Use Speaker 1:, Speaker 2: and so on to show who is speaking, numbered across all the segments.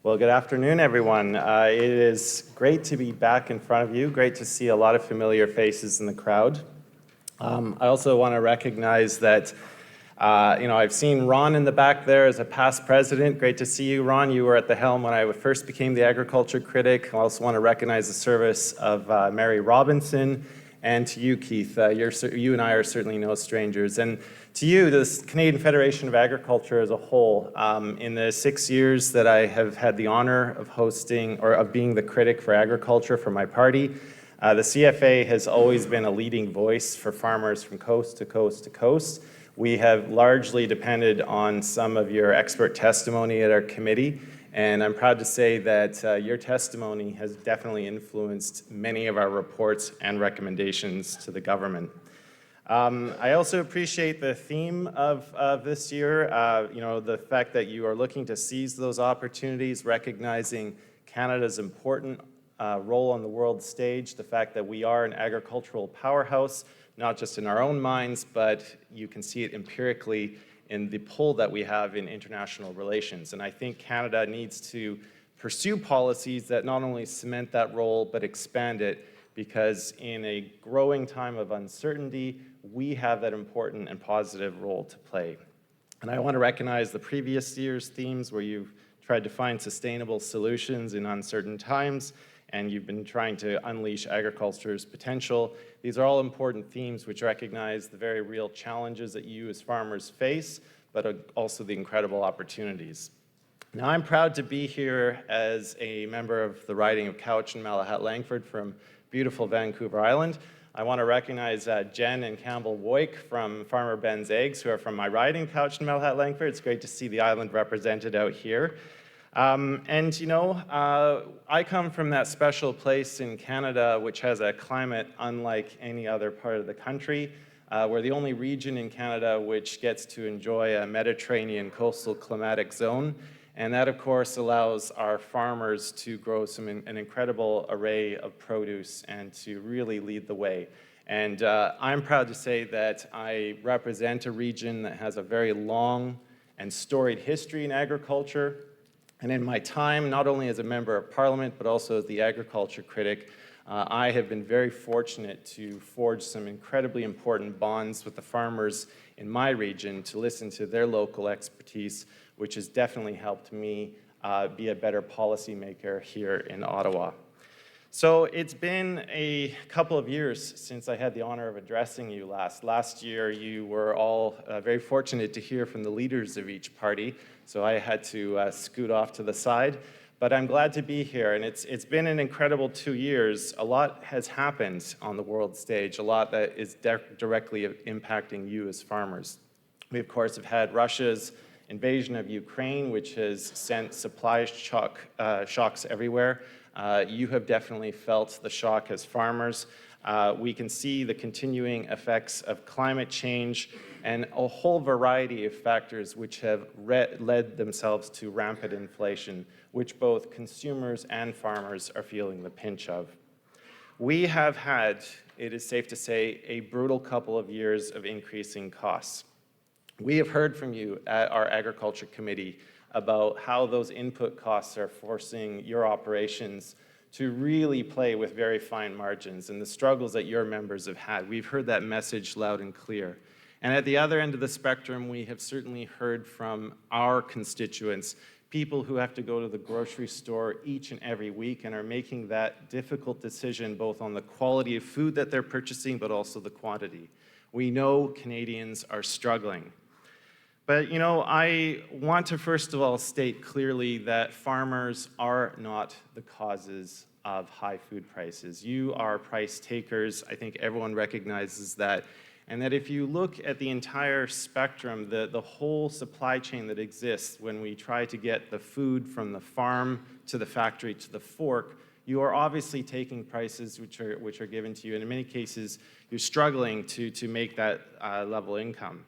Speaker 1: Well, good afternoon, everyone. It is great to be back in front of you. Great to see a lot of familiar faces in the crowd. I also want to recognize that, I've seen Ron in the back there as a past president. Great to see you, Ron. You were at the helm when I first became the agriculture critic. I also want to recognize the service of Mary Robinson, and to you, Keith. You and I are certainly no strangers. And to you, the Canadian Federation of Agriculture as a whole, in the 6 years that I have had the honor of hosting or of being the critic for agriculture for my party, the CFA has always been a leading voice for farmers from coast to coast to coast. We have largely depended on some of your expert testimony at our committee, and I'm proud to say that your testimony has definitely influenced many of our reports and recommendations to the government. I also appreciate the theme of this year, the fact that you are looking to seize those opportunities, recognizing Canada's important role on the world stage, the fact that we are an agricultural powerhouse, not just in our own minds, but you can see it empirically in the pull that we have in international relations. And I think Canada needs to pursue policies that not only cement that role, but expand it, because in a growing time of uncertainty, we have that important and positive role to play. And I want to recognize the previous year's themes where you've tried to find sustainable solutions in uncertain times, and you've been trying to unleash agriculture's potential. These are all important themes which recognize the very real challenges that you as farmers face, but also the incredible opportunities. Now, I'm proud to be here as a member of the riding of Cowichan Malahat Langford from beautiful Vancouver Island. I want to recognize Jen and Campbell Woik from Farmer Ben's Eggs, who are from my riding, Cowichan Malahat Langford. It's great to see the island represented out here. I come from that special place in Canada which has a climate unlike any other part of the country. We're the only region in Canada which gets to enjoy a Mediterranean coastal climatic zone. And that, of course, allows our farmers to grow an incredible array of produce and to really lead the way. And I'm proud to say that I represent a region that has a very long and storied history in agriculture. And in my time, not only as a member of Parliament, but also as the agriculture critic, I have been very fortunate to forge some incredibly important bonds with the farmers in my region to listen to their local expertise, which has definitely helped me be a better policymaker here in Ottawa. So it's been a couple of years since I had the honor of addressing you last. Last year, you were all very fortunate to hear from the leaders of each party, so I had to scoot off to the side. But I'm glad to be here, and it's been an incredible 2 years. A lot has happened on the world stage, a lot that is directly impacting you as farmers. We, of course, have had Russia's invasion of Ukraine, which has sent supply shocks everywhere. You have definitely felt the shock as farmers. We can see the continuing effects of climate change and a whole variety of factors which have led themselves to rampant inflation, which both consumers and farmers are feeling the pinch of. We have had, it is safe to say, a brutal couple of years of increasing costs. We have heard from you at our Agriculture Committee about how those input costs are forcing your operations to really play with very fine margins and the struggles that your members have had. We've heard that message loud and clear. And at the other end of the spectrum, we have certainly heard from our constituents, people who have to go to the grocery store each and every week and are making that difficult decision both on the quality of food that they're purchasing, but also the quantity. We know Canadians are struggling. But, I want to first of all state clearly that farmers are not the causes of high food prices. You are price takers. I think everyone recognizes that. And that if you look at the entire spectrum, the whole supply chain that exists when we try to get the food from the farm to the factory to the fork, you are obviously taking prices which are given to you. And in many cases, you're struggling to make that level income.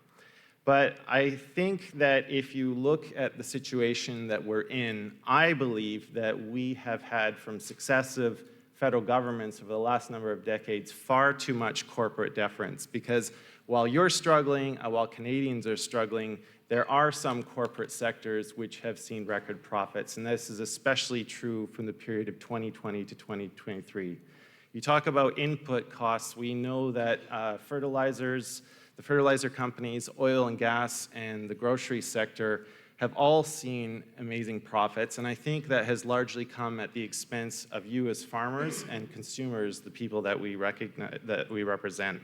Speaker 1: But I think that if you look at the situation that we're in, I believe that we have had from successive federal governments over the last number of decades far too much corporate deference, because while you're struggling, while Canadians are struggling, there are some corporate sectors which have seen record profits, and this is especially true from the period of 2020 to 2023. You talk about input costs. We know that the fertilizer companies, oil and gas, and the grocery sector have all seen amazing profits, and I think that has largely come at the expense of you as farmers and consumers, the people that we represent.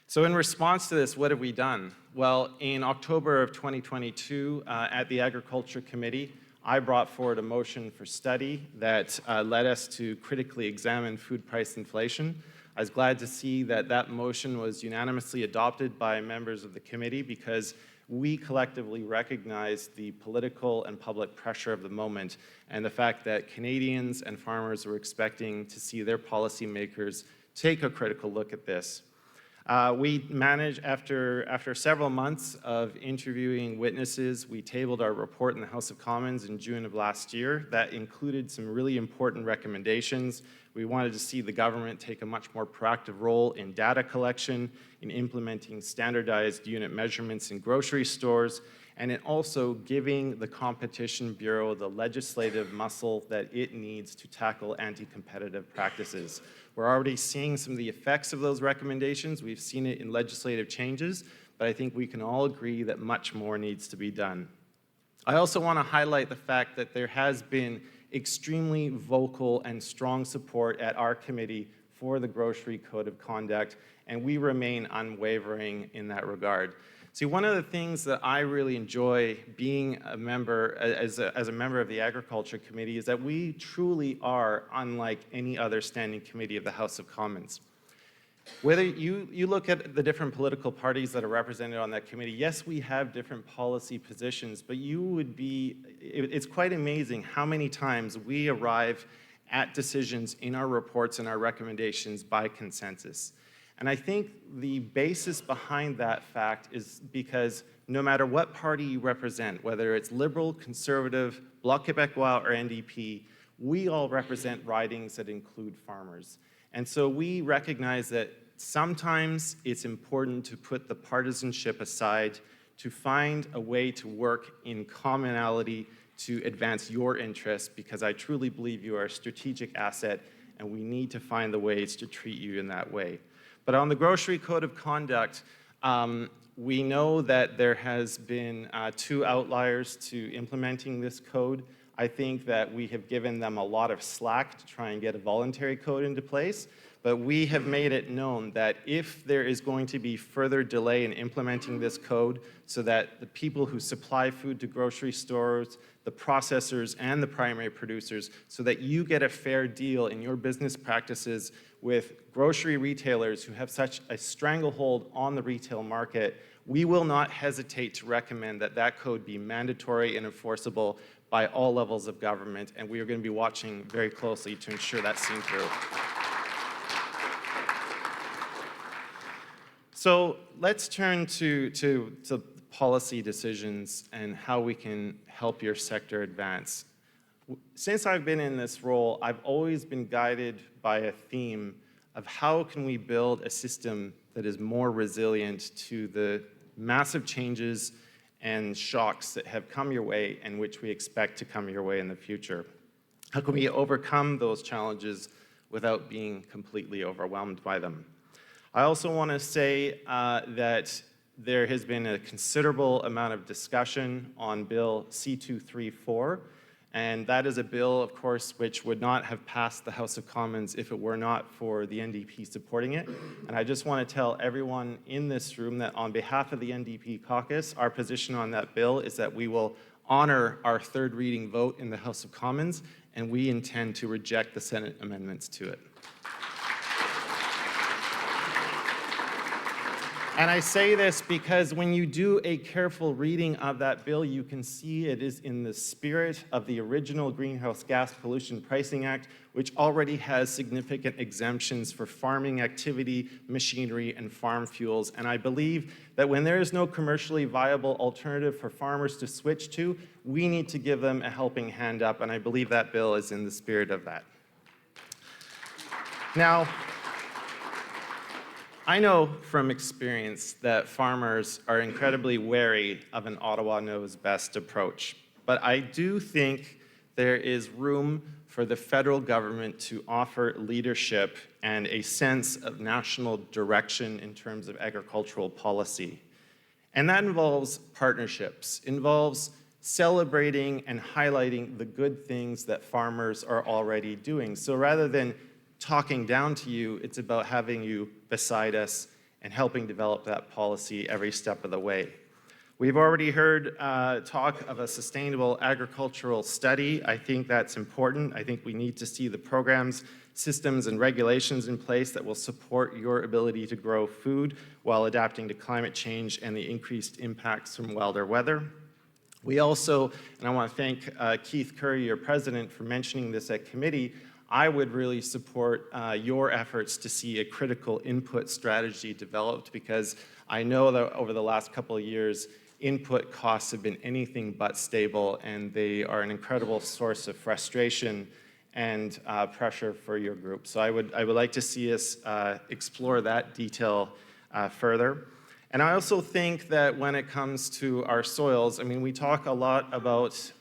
Speaker 1: So in response to this, what have we done? Well, in October of 2022, at the Agriculture Committee, I brought forward a motion for study that led us to critically examine food price inflation. I was glad to see that that motion was unanimously adopted by members of the committee, because we collectively recognize the political and public pressure of the moment and the fact that Canadians and farmers were expecting to see their policymakers take a critical look at this. We managed, after several months of interviewing witnesses, we tabled our report in the House of Commons in June of last year. That included some really important recommendations. We wanted to see the government take a much more proactive role in data collection, in implementing standardized unit measurements in grocery stores, and in also giving the Competition Bureau the legislative muscle that it needs to tackle anti-competitive practices. We're already seeing some of the effects of those recommendations. We've seen it in legislative changes, but I think we can all agree that much more needs to be done. I also want to highlight the fact that there has been extremely vocal and strong support at our committee for the Grocery Code of Conduct, and we remain unwavering in that regard. See, one of the things that I really enjoy being a member, as a member of the Agriculture Committee, is that we truly are unlike any other standing committee of the House of Commons. Whether you look at the different political parties that are represented on that committee, yes, we have different policy positions, but it's quite amazing how many times we arrive at decisions in our reports and our recommendations by consensus. And I think the basis behind that fact is because no matter what party you represent, whether it's Liberal, Conservative, Bloc Québécois, or NDP, we all represent ridings that include farmers. And so we recognize that sometimes it's important to put the partisanship aside, to find a way to work in commonality to advance your interests, because I truly believe you are a strategic asset, and we need to find the ways to treat you in that way. But on the Grocery Code of Conduct, we know that there has been 2 outliers to implementing this code. I think that we have given them a lot of slack to try and get a voluntary code into place, but we have made it known that if there is going to be further delay in implementing this code so that the people who supply food to grocery stores, the processors, and the primary producers, so that you get a fair deal in your business practices with grocery retailers who have such a stranglehold on the retail market, we will not hesitate to recommend that that code be mandatory and enforceable by all levels of government, and we are going to be watching very closely to ensure that's seen through. So let's turn to policy decisions and how we can help your sector advance. Since I've been in this role, I've always been guided by a theme of how can we build a system that is more resilient to the massive changes and shocks that have come your way and which we expect to come your way in the future. How can we overcome those challenges without being completely overwhelmed by them? I also want to say that there has been a considerable amount of discussion on Bill C-234, and that is a bill, of course, which would not have passed the House of Commons if it were not for the NDP supporting it. And I just want to tell everyone in this room that on behalf of the NDP caucus, our position on that bill is that we will honor our 3rd reading vote in the House of Commons, and we intend to reject the Senate amendments to it. And I say this because when you do a careful reading of that bill, you can see it is in the spirit of the original Greenhouse Gas Pollution Pricing Act, which already has significant exemptions for farming activity, machinery, and farm fuels. And I believe that when there is no commercially viable alternative for farmers to switch to, we need to give them a helping hand up, and I believe that bill is in the spirit of that. Now, I know from experience that farmers are incredibly wary of an Ottawa knows best approach, but I do think there is room for the federal government to offer leadership and a sense of national direction in terms of agricultural policy. And that involves partnerships, involves celebrating and highlighting the good things that farmers are already doing. So rather than talking down to you, it's about having you beside us and helping develop that policy every step of the way. We've already heard talk of a sustainable agricultural study. I think that's important. I think we need to see the programs, systems, and regulations in place that will support your ability to grow food while adapting to climate change and the increased impacts from wilder weather. We also, and I want to thank Keith Curry, your president, for mentioning this at committee, I would really support your efforts to see a critical input strategy developed, because I know that over the last couple of years, input costs have been anything but stable, and they are an incredible source of frustration and pressure for your group. So I would like to see us explore that detail further. And I also think that when it comes to our soils, I mean, we talk a lot about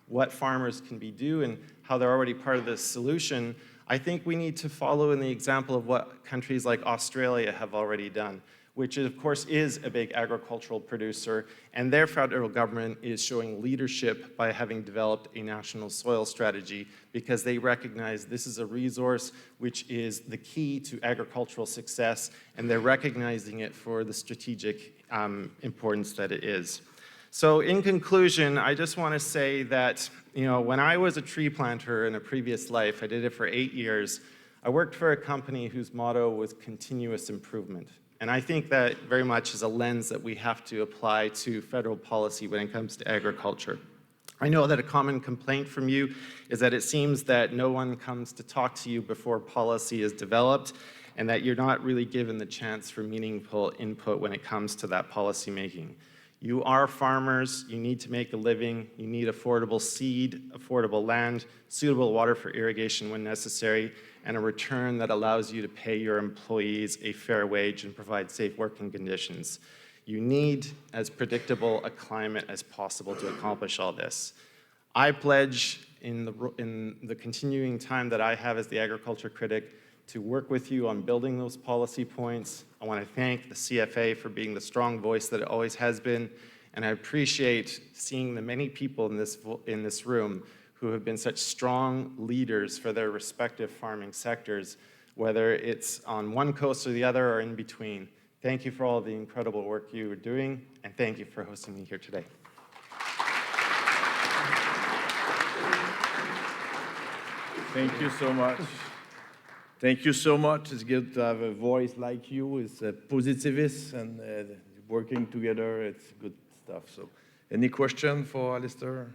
Speaker 1: what farmers can do and how they're already part of the solution. I think we need to follow in the example of what countries like Australia have already done, which of course is a big agricultural producer, and their federal government is showing leadership by having developed a national soil strategy, because they recognize this is a resource which is the key to agricultural success, and they're recognizing it for the strategic importance that it is. So in conclusion, I just want to say that, when I was a tree planter in a previous life, I did it for 8 years, I worked for a company whose motto was continuous improvement. And I think that very much is a lens that we have to apply to federal policy when it comes to agriculture. I know that a common complaint from you is that it seems that no one comes to talk to you before policy is developed, and that you're not really given the chance for meaningful input when it comes to that policy making. You are farmers, you need to make a living, you need affordable seed, affordable land, suitable water for irrigation when necessary, and a return that allows you to pay your employees a fair wage and provide safe working conditions. You need as predictable a climate as possible to accomplish all this. I pledge in the continuing time that I have as the agriculture critic to work with you on building those policy points. I want to thank the CFA for being the strong voice that it always has been, and I appreciate seeing the many people in this room who have been such strong leaders for their respective farming sectors, whether it's on one coast or the other or in between. Thank you for all the incredible work you are doing, and thank you for hosting me here today.
Speaker 2: Thank you so much. Thank you so much. It's good to have a voice like you. It's a positivist, and working together, it's good stuff. So, any question for Alistair?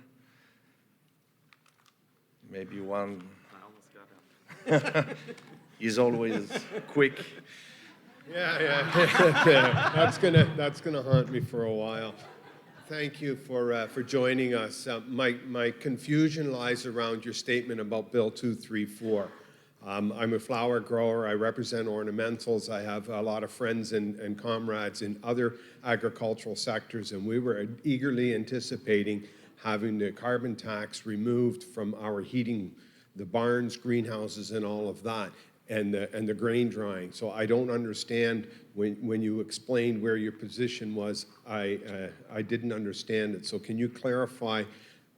Speaker 2: Maybe one.
Speaker 1: I almost got him.
Speaker 2: He's always quick.
Speaker 3: Yeah. That's gonna haunt me for a while. Thank you for joining us. My confusion lies around your statement about Bill 234. I'm a flower grower. I represent ornamentals. I have a lot of friends and comrades in other agricultural sectors, and we were eagerly anticipating having the carbon tax removed from our heating, the barns, greenhouses, and all of that, and the grain drying. So I don't understand when you explained where your position was. I didn't understand it. So can you clarify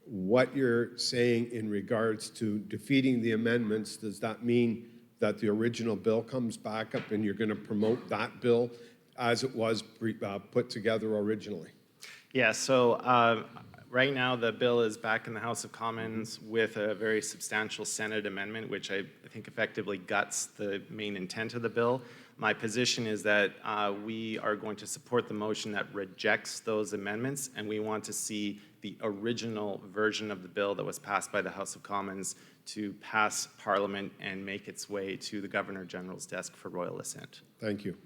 Speaker 3: what you're saying in regards to defeating the amendments? Does that mean that the original bill comes back up and you're going to promote that bill as it was put together originally?
Speaker 1: Yeah, so right now the bill is back in the House of Commons with a very substantial Senate amendment, which I think effectively guts the main intent of the bill. My position is that we are going to support the motion that rejects those amendments, and we want to see the original version of the bill that was passed by the House of Commons to pass Parliament and make its way to the Governor General's desk for royal assent.
Speaker 3: Thank you.